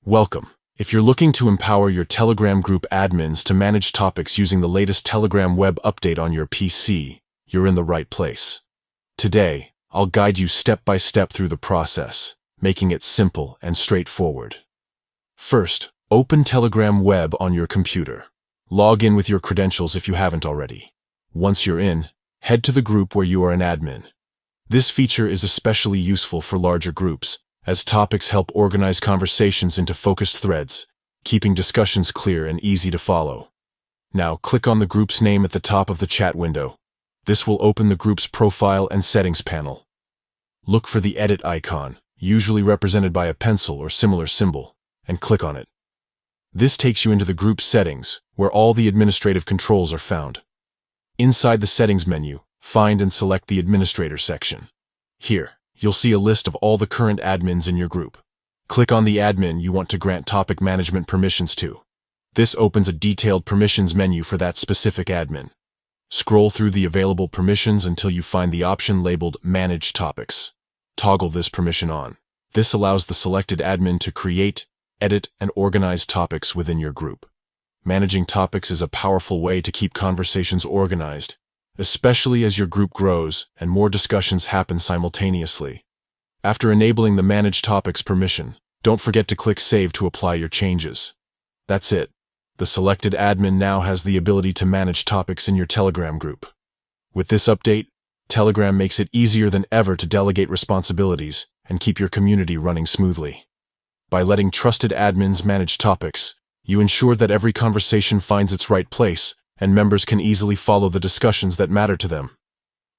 Welcome. If you're looking to empower your Telegram group admins to manage topics using the latest Telegram web update on your PC, you're in the right place. Today, I'll guide you step by step through the process, making it simple and straightforward. First, open Telegram web on your computer. Log in with your credentials if you haven't already. Once you're in, head to the group where you are an admin. This feature is especially useful for larger groups, as topics help organize conversations into focused threads, keeping discussions clear and easy to follow. Now, click on the group's name at the top of the chat window. This will open the group's profile and settings panel. Look for the edit icon, usually represented by a pencil or similar symbol, and click on it. This takes you into the group's settings, where all the administrative controls are found. Inside the settings menu, find and select the administrator section. Here, you'll see a list of all the current admins in your group. Click on the admin you want to grant topic management permissions to. This opens a detailed permissions menu for that specific admin. Scroll through the available permissions until you find the option labeled Manage Topics. Toggle this permission on. This allows the selected admin to create, edit, and organize topics within your group. Managing topics is a powerful way to keep conversations organized, especially as your group grows and more discussions happen simultaneously. After enabling the Manage Topics permission, don't forget to click Save to apply your changes. That's it. The selected admin now has the ability to manage topics in your Telegram group. With this update, Telegram makes it easier than ever to delegate responsibilities and keep your community running smoothly. By letting trusted admins manage topics, you ensure that every conversation finds its right place and members can easily follow the discussions that matter to them.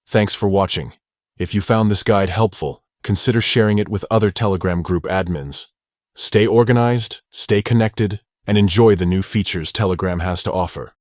Thanks for watching. If you found this guide helpful, consider sharing it with other Telegram group admins. Stay organized, stay connected, and enjoy the new features Telegram has to offer.